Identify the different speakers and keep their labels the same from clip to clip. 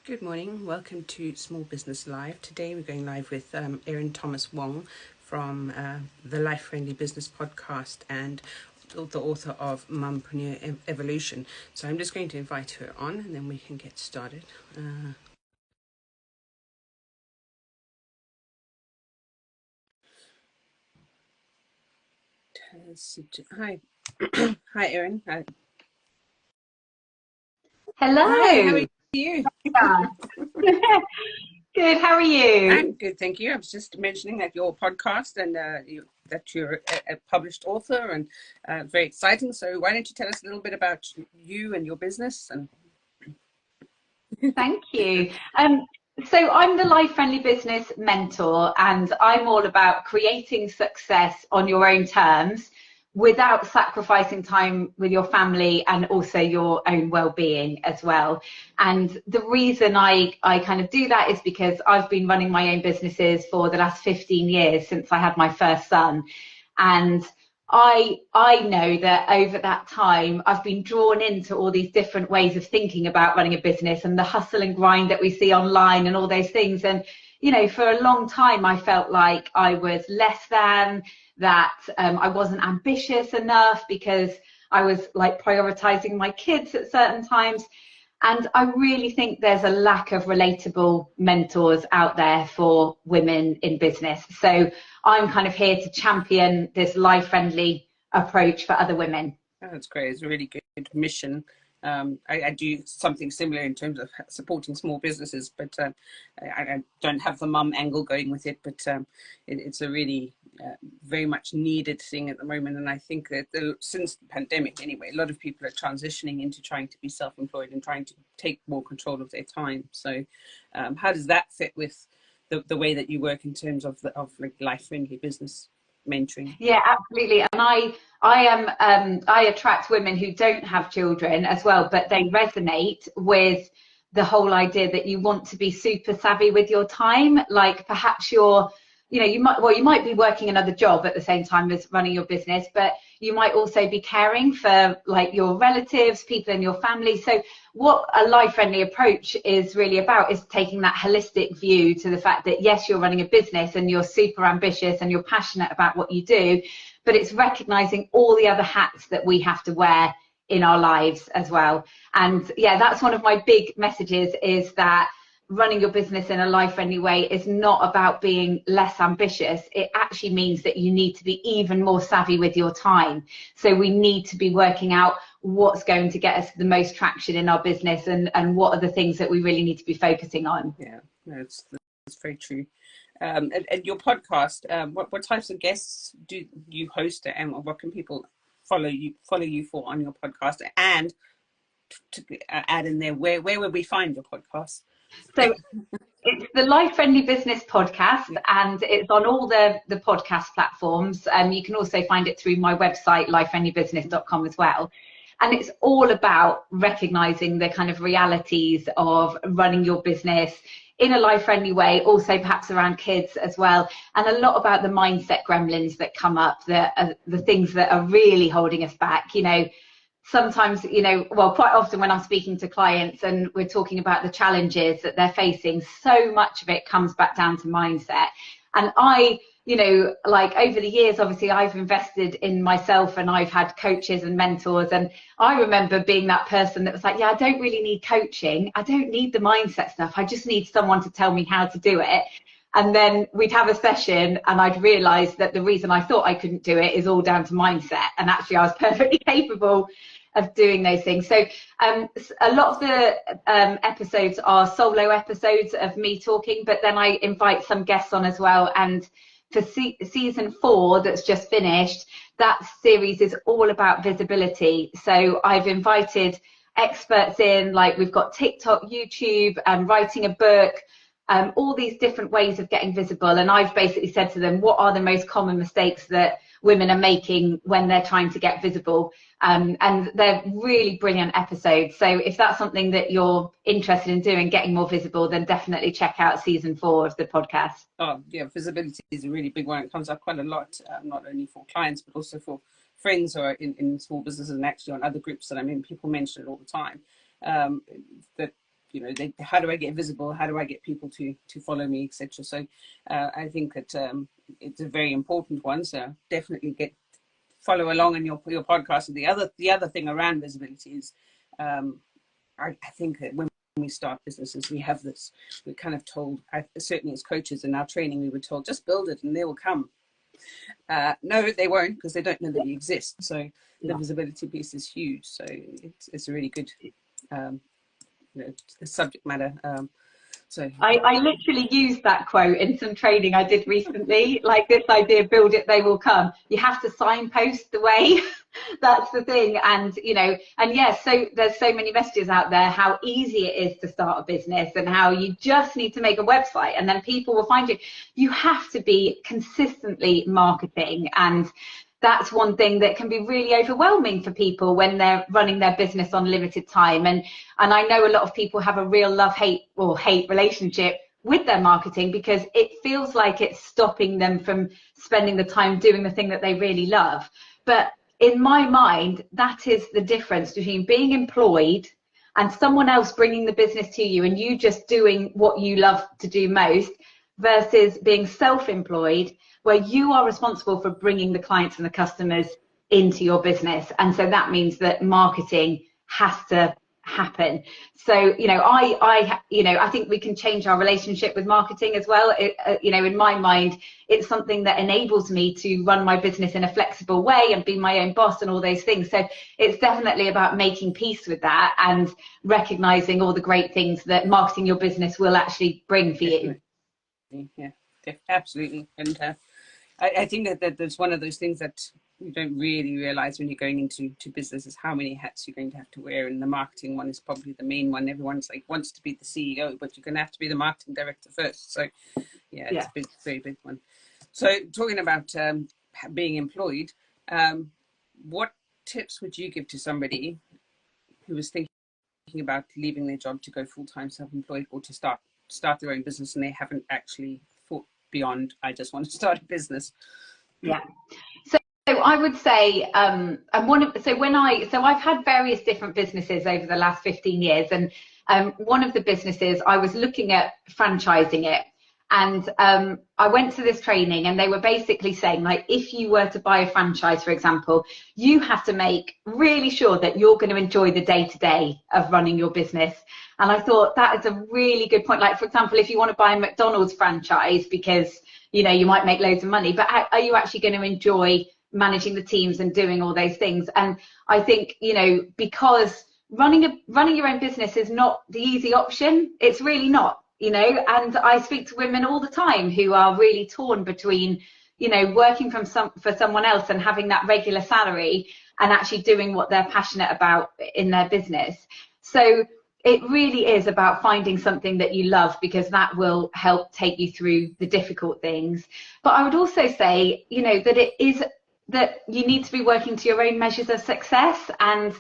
Speaker 1: Good morning. Welcome to Small Business Live. Today we're going live with Erin Thomas Wong from the Life Friendly Business podcast and the author of Mumpreneur Evolution. So I'm just going to invite her on and then we can get started. Hi. Hi, Erin. Hi.
Speaker 2: Hello.
Speaker 1: Hi, how are you?
Speaker 2: Good, how are you?
Speaker 1: I'm good, thank you. I was just mentioning that your podcast and that you're a published author and very exciting. So why don't you tell us a little bit about you and your business? And
Speaker 2: Thank you. So I'm the Life Friendly Business Mentor, and I'm all about creating success on your own terms without sacrificing time with your family and also your own well-being as well. And the reason I kind of do that is because I've been running my own businesses for the last 15 years since I had my first son. And I know that over that time, I've been drawn into all these different ways of thinking about running a business and the hustle and grind that we see online and all those things. And, you know, for a long time, I felt like I was less than, that I wasn't ambitious enough because I was like prioritizing my kids at certain times. And I really think there's a lack of relatable mentors out there for women in business. So I'm kind of here to champion this life-friendly approach for other women.
Speaker 1: oh, that's great. It's a really good mission. I do something similar in terms of supporting small businesses, but I don't have the mum angle going with it. But it's a really very much needed thing at the moment. And I think that since the pandemic, anyway, a lot of people are transitioning into trying to be self-employed and trying to take more control of their time. So how does that fit with the way that you work in terms of like life-friendly business mentoring?
Speaker 2: Yeah, absolutely. And I attract women who don't have children as well, but they resonate with the whole idea that you want to be super savvy with your time. Like perhaps you might be working another job at the same time as running your business, but you might also be caring for like your relatives, people in your family. So what a life-friendly approach is really about is taking that holistic view to the fact that yes, you're running a business and you're super ambitious and you're passionate about what you do, but it's recognizing all the other hats that we have to wear in our lives as well. And yeah, that's one of my big messages, is that running your business in a life-friendly way is not about being less ambitious. It actually means that you need to be even more savvy with your time. So we need to be working out what's going to get us the most traction in our business and what are the things that we really need to be focusing on.
Speaker 1: Yeah, no, that's very true. And your podcast, what types of guests do you host, and what can people follow you for on your podcast? And to add in there, where will we find your podcast?
Speaker 2: So it's the Life Friendly Business Podcast, and it's on all the podcast platforms. You can also find it through my website, lifefriendlybusiness.com as well. And it's all about recognizing the kind of realities of running your business in a life-friendly way, also perhaps around kids as well, and a lot about the mindset gremlins that come up, the things that are really holding us back. You know, sometimes, quite often when I'm speaking to clients and we're talking about the challenges that they're facing, so much of it comes back down to mindset. And like over the years, obviously I've invested in myself and I've had coaches and mentors. And I remember being that person that was like, yeah, I don't really need coaching. I don't need the mindset stuff. I just need someone to tell me how to do it. And then we'd have a session and I'd realize that the reason I thought I couldn't do it is all down to mindset. And actually I was perfectly capable of doing those things. So a lot of the episodes are solo episodes of me talking, but then I invite some guests on as well. And for season 4 that's just finished, that series is all about visibility. So I've invited experts in, like we've got TikTok, YouTube, writing a book, all these different ways of getting visible. And I've basically said to them, what are the most common mistakes that women are making when they're trying to get visible? And they're really brilliant episodes. So if that's something that you're interested in doing, getting more visible, then definitely check out season 4 of the podcast.
Speaker 1: Oh yeah, visibility is a really big one. It comes up quite a lot, not only for clients but also for friends who are in small businesses, and actually on other groups that I'm in. People mention it all the time, that you know, how do I get visible? How do I get people to follow me, etc. So I think that it's a very important one. So definitely follow along in your podcast. And the other thing around visibility is, I think that when we start businesses, we have this. We're kind of told, certainly as coaches in our training, we were told just build it and they will come. No, they won't, because they don't know that you exist. So the visibility piece is huge. So it's a really good, you know, subject matter. So
Speaker 2: I literally used that quote in some training I did recently, like this idea, build it, they will come. You have to signpost the way. That's the thing. And, you know, and yes, so there's so many messages out there, how easy it is to start a business and how you just need to make a website and then people will find you. You have to be consistently marketing, and that's one thing that can be really overwhelming for people when they're running their business on limited time. And I know a lot of people have a real love-hate or hate relationship with their marketing, because it feels like it's stopping them from spending the time doing the thing that they really love. But in my mind, that is the difference between being employed and someone else bringing the business to you and you just doing what you love to do most, versus being self-employed, where you are responsible for bringing the clients and the customers into your business. And so that means that marketing has to happen. So, you know, I think we can change our relationship with marketing as well. You know, in my mind, it's something that enables me to run my business in a flexible way and be my own boss and all those things. So it's definitely about making peace with that and recognizing all the great things that marketing your business will actually bring for you.
Speaker 1: Yeah, absolutely. And I think that there's one of those things that you don't really realize when you're going into business, is how many hats you're going to have to wear. And the marketing one is probably the main one. Everyone's like wants to be the CEO, but you're going to have to be the marketing director first. So yeah, it's a big, very big one. So talking about being employed, what tips would you give to somebody who was thinking about leaving their job to go full-time self-employed, or to start their own business, and they haven't actually thought beyond, I just want to start a business?
Speaker 2: Yeah. So I would say, I've had various different businesses over the last 15 years. And one of the businesses, I was looking at franchising it. And I went to this training and they were basically saying, like, if you were to buy a franchise, for example, you have to make really sure that you're going to enjoy the day-to-day of running your business. And I thought that is a really good point. Like, for example, if you want to buy a McDonald's franchise because, you know, you might make loads of money, but are you actually going to enjoy managing the teams and doing all those things? And I think, you know, because running your own business is not the easy option. It's really not. You know, and I speak to women all the time who are really torn between, you know, working for someone else and having that regular salary and actually doing what they're passionate about in their business. So it really is about finding something that you love, because that will help take you through the difficult things. But I would also say, you know, that you need to be working to your own measures of success. And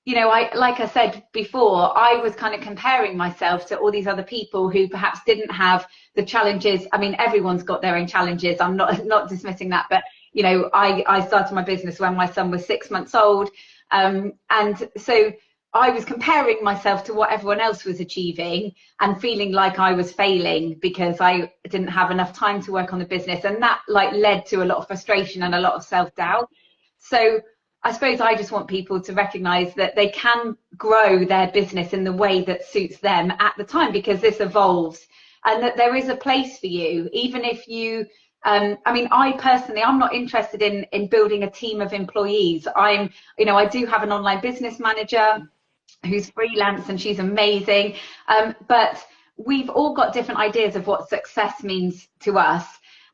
Speaker 2: you know, like I said before, I was kind of comparing myself to all these other people who perhaps didn't have the challenges. I mean, everyone's got their own challenges. I'm not dismissing that. But, you know, I started my business when my son was 6 months old. And so I was comparing myself to what everyone else was achieving and feeling like I was failing because I didn't have enough time to work on the business. And that like led to a lot of frustration and a lot of self-doubt. So I suppose I just want people to recognize that they can grow their business in the way that suits them at the time, because this evolves, and that there is a place for you, even if you, I mean, I personally, I'm not interested in building a team of employees. I do have an online business manager who's freelance and she's amazing. But we've all got different ideas of what success means to us.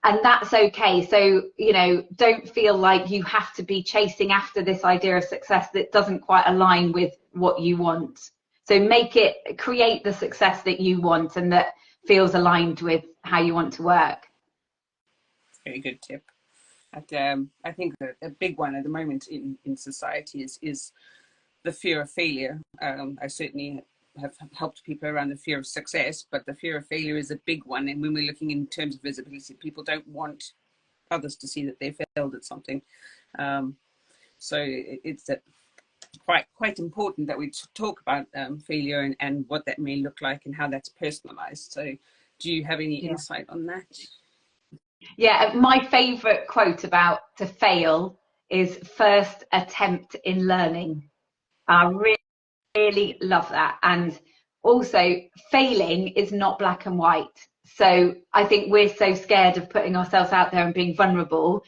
Speaker 2: And that's okay. So, you know, don't feel like you have to be chasing after this idea of success that doesn't quite align with what you want. So create the success that you want and that feels aligned with how you want to work.
Speaker 1: Very good tip. I think a big one at the moment in society is the fear of failure. I certainly have helped people around the fear of success, but the fear of failure is a big one. And when we're looking in terms of visibility, people don't want others to see that they failed at something. So it's that quite important that we talk about failure and what that may look like and how that's personalized. So do you have any insight on that?
Speaker 2: Yeah, my favourite quote about to fail is first attempt in learning. I really love that. And also, failing is not black and white. So I think we're so scared of putting ourselves out there and being vulnerable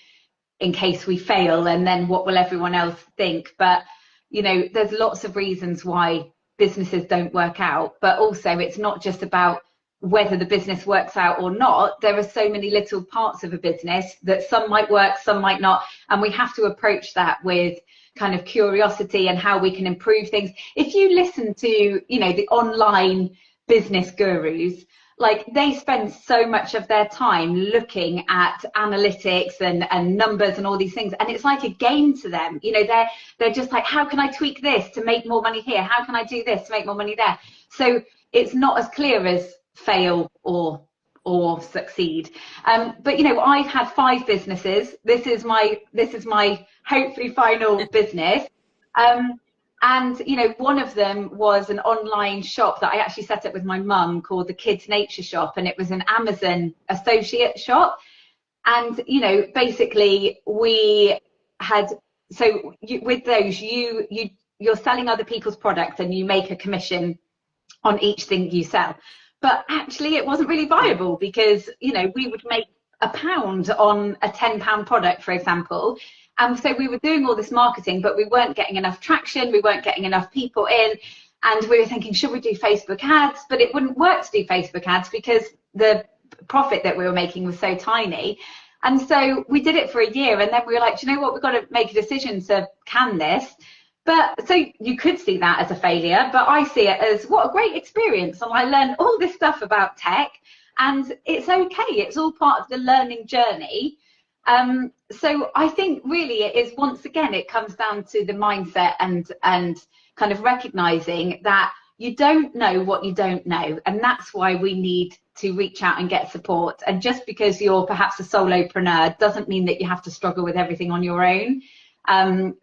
Speaker 2: in case we fail, and then what will everyone else think? But, you know, there's lots of reasons why businesses don't work out, but also it's not just about whether the business works out or not. There are so many little parts of a business that some might work, some might not, and we have to approach that with kind of curiosity and how we can improve things. If you listen to, you know, the online business gurus, like they spend so much of their time looking at analytics and numbers and all these things, and it's like a game to them. You know, they're just like, how can I tweak this to make more money here? How can I do this to make more money there? So it's not as clear as fail or succeed. But you know, I've had 5 businesses. This is my hopefully final business. And you know, one of them was an online shop that I actually set up with my mum called the Kids Nature Shop, and it was an Amazon associate shop. And you know, basically we had, so with those, you're selling other people's products and you make a commission on each thing you sell. But actually it wasn't really viable, because you know, we would make £1 on a £10 product, for example. And so we were doing all this marketing, but we weren't getting enough traction, we weren't getting enough people in, and we were thinking, should we do Facebook ads? But it wouldn't work to do Facebook ads because the profit that we were making was so tiny. And so we did it for a year, and then we were like, do you know what, we've got to make a decision to can this. But so you could see that as a failure, but I see it as what a great experience. And I learned all this stuff about tech, and it's okay. It's all part of the learning journey. So I think really it is, once again, it comes down to the mindset and kind of recognizing that you don't know what you don't know. And that's why we need to reach out and get support. And just because you're perhaps a solopreneur doesn't mean that you have to struggle with everything on your own.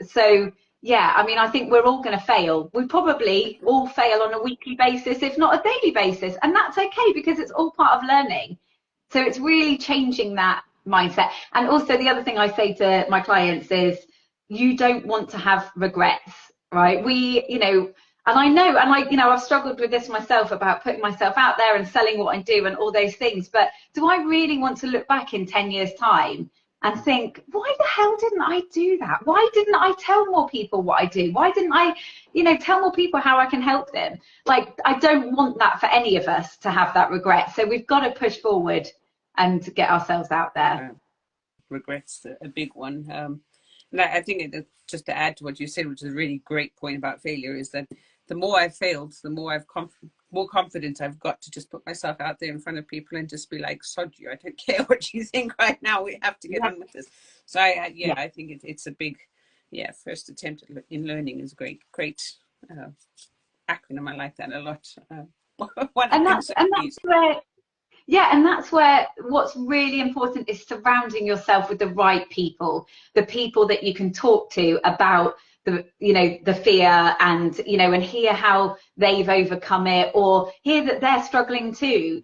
Speaker 2: So yeah, I mean, I think we're all going to fail. We probably all fail on a weekly basis, if not a daily basis. And that's okay, because it's all part of learning. So it's really changing that mindset. And also the other thing I say to my clients is, you don't want to have regrets, right? You know, and I know, and you know, I've struggled with this myself about putting myself out there and selling what I do and all those things. But do I really want to look back in 10 years' time and think, why the hell didn't I do that? Why didn't I tell more people what I do? Why didn't I, you know, tell more people how I can help them? Like, I don't want that for any of us, to have that regret. So we've got to push forward and get ourselves out there.
Speaker 1: Regrets a big one. And I think just to add to what you said, which is a really great point about failure, is that the more I've failed, the more more confidence I've got to just put myself out there in front of people and just be like, sod you, I don't care what you think right now, we have to get on with this. So I think it's a big, first attempt in learning is a great acronym. I like that a lot.
Speaker 2: And that's where what's really important is surrounding yourself with the right people, the people that you can talk to about the fear, and and hear how they've overcome it, or hear that they're struggling too.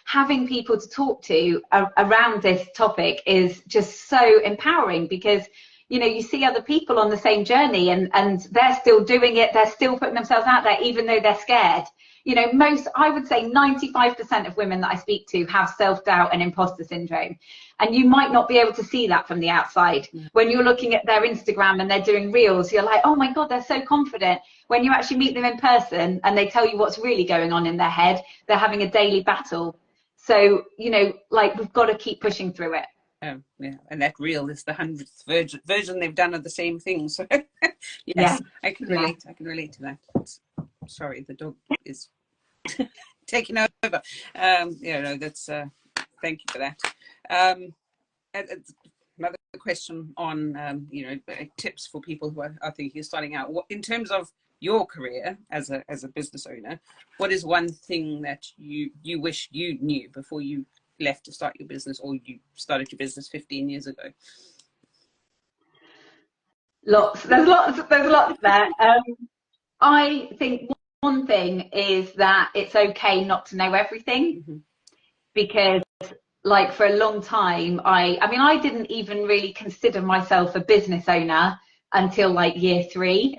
Speaker 2: Having people to talk to around this topic is just so empowering, because you see other people on the same journey, and they're still doing it, they're still putting themselves out there even though they're scared. I would say 95% of women that I speak to have self-doubt and imposter syndrome. And you might not be able to see that from the outside. When you're looking at their Instagram and they're doing reels, you're like, oh my God, they're so confident. When you actually meet them in person and they tell you what's really going on in their head, they're having a daily battle. So, we've got to keep pushing through it.
Speaker 1: And that reel is the 100th version they've done of the same thing. So
Speaker 2: yes,
Speaker 1: I can relate. I can relate to that. Sorry, the dog is taking over. That's thank you for that. Another question on tips for people who are thinking of starting out. What, in terms of your career as a business owner, what is one thing that you wish you knew before you left to start your business, or you started your business 15 years ago?
Speaker 2: There's lots there. I think one thing is that it's okay not to know everything,
Speaker 1: Mm-hmm.
Speaker 2: because like for a long time, I mean, I didn't even really consider myself a business owner until like year 3.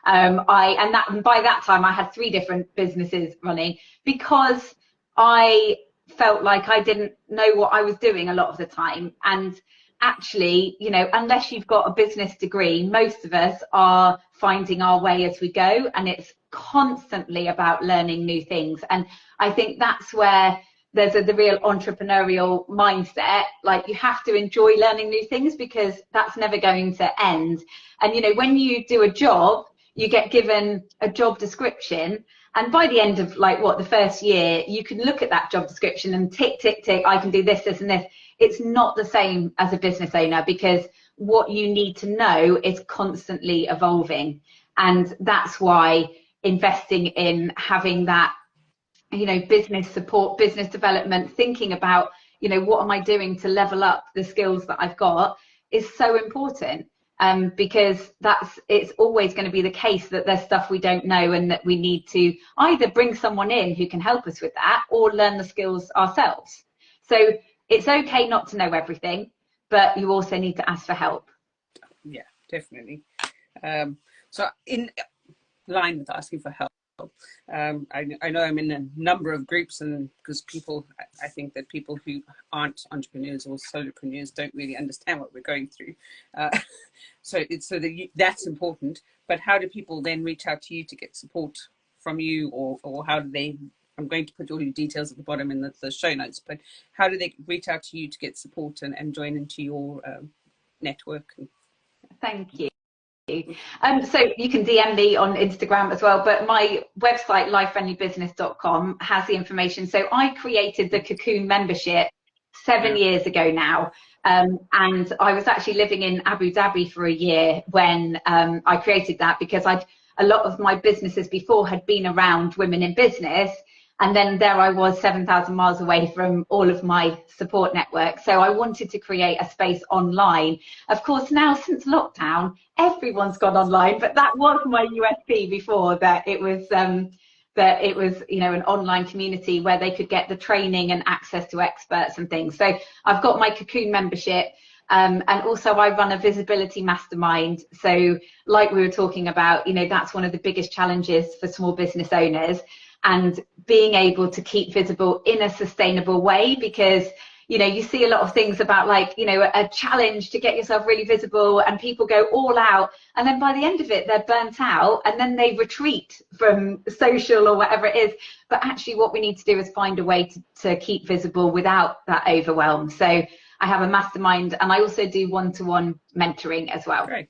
Speaker 2: And by that time I had 3 different businesses running, because I felt like I didn't know what I was doing a lot of the time. And actually, you know, unless you've got a business degree, most of us are finding our way as we go, and it's constantly about learning new things. And I think that's where there's the real entrepreneurial mindset. Like, you have to enjoy learning new things, because that's never going to end. And, you know, when you do a job, you get given a job description, and by the end of like the first year, you can look at that job description and tick, tick, tick, I can do this, this and this. It's not the same as a business owner, because what you need to know is constantly evolving. And that's why investing in having that, you know, business support, business development, thinking about, you know, what am I doing to level up the skills that I've got, is so important. Because it's always going to be the case that there's stuff we don't know, and that we need to either bring someone in who can help us with that, or learn the skills ourselves. So it's okay not to know everything, but you also need to ask for help.
Speaker 1: Yeah, definitely. So in line with asking for help, I know I'm in a number of groups, and because I think that people who aren't entrepreneurs or solopreneurs don't really understand what we're going through. So that's important. But how do people then reach out to you to get support from you, or how do they? I'm going to put all your details at the bottom in the show notes, but how do they reach out to you to get support and join into your network?
Speaker 2: Thank you. So you can DM me on Instagram as well, but my website, lifefriendlybusiness.com, has the information. So I created the Cocoon membership 7 years ago now. And I was actually living in Abu Dhabi for a year when I created that, because a lot of my businesses before had been around women in business. And then there I was 7,000 miles away from all of my support network. So I wanted to create a space online. Of course, now since lockdown, everyone's gone online, but that was my USP before, that it was, you know, an online community where they could get the training and access to experts and things. So I've got my Cocoon membership. And also I run a visibility mastermind. So like we were talking about, you know, that's one of the biggest challenges for small business owners, and being able to keep visible in a sustainable way, because, you know, you see a lot of things about, like, you know, a challenge to get yourself really visible, and people go all out, and then by the end of it, they're burnt out, and then they retreat from social or whatever it is. But actually what we need to do is find a way to keep visible without that overwhelm. So I have a mastermind, and I also do one-to-one mentoring as well.
Speaker 1: Great.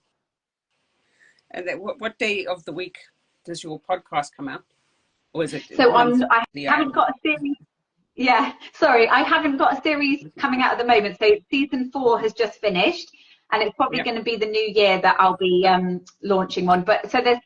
Speaker 1: And then what day of the week does your podcast come out? Or is it?
Speaker 2: So I haven't got a series. Yeah, sorry, I haven't got a series coming out at the moment. So season 4 has just finished, and it's probably going to be the new year that I'll be launching one. But so there's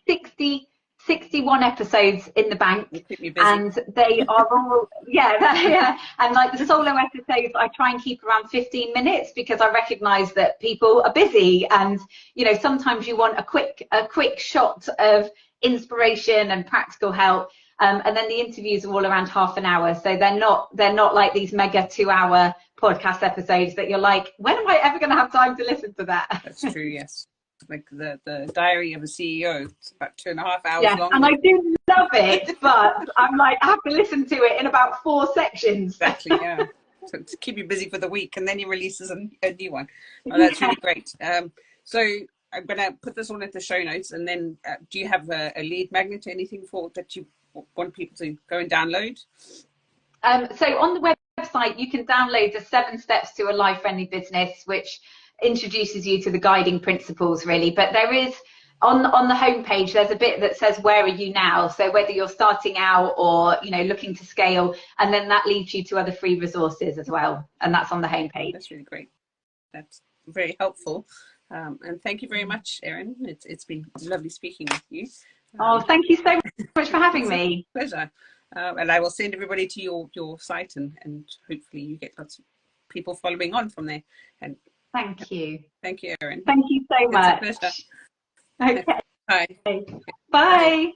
Speaker 2: 61 episodes in the bank, and they are all and like the solo episodes, I try and keep around 15 minutes, because I recognize that people are busy, and, you know, sometimes you want a quick shot of inspiration and practical help. And then the interviews are all around half an hour, so they're not like these mega 2-hour podcast episodes that you're like, when am I ever going to have time to listen to that?
Speaker 1: That's true, yes. Like the diary of a CEO, it's about 2.5 hours long.
Speaker 2: And I do love it, but I'm like, I have to listen to it in about 4 sections.
Speaker 1: Exactly, yeah. So to keep you busy for the week, and then he releases a new one. Oh, that's really great. So I'm going to put this on at the show notes, and then do you have a lead magnet or anything that you want people to go and download?
Speaker 2: So on the website, you can download the 7 steps to a life-friendly business, which introduces you to the guiding principles, really. But there is, on the homepage, there's a bit that says, where are you now? So whether you're starting out or, you know, looking to scale, and then that leads you to other free resources as well. And that's on the homepage.
Speaker 1: That's really great. That's very helpful. And thank you very much, Erin. It's been lovely speaking with you.
Speaker 2: Oh, thank you so much for having me.
Speaker 1: Pleasure. And I will send everybody to your site, and hopefully you get lots of people following on from there. And
Speaker 2: thank you.
Speaker 1: Thank you, Erin.
Speaker 2: Thank you so much.
Speaker 1: It's a pleasure.
Speaker 2: Okay.
Speaker 1: Bye.
Speaker 2: Bye.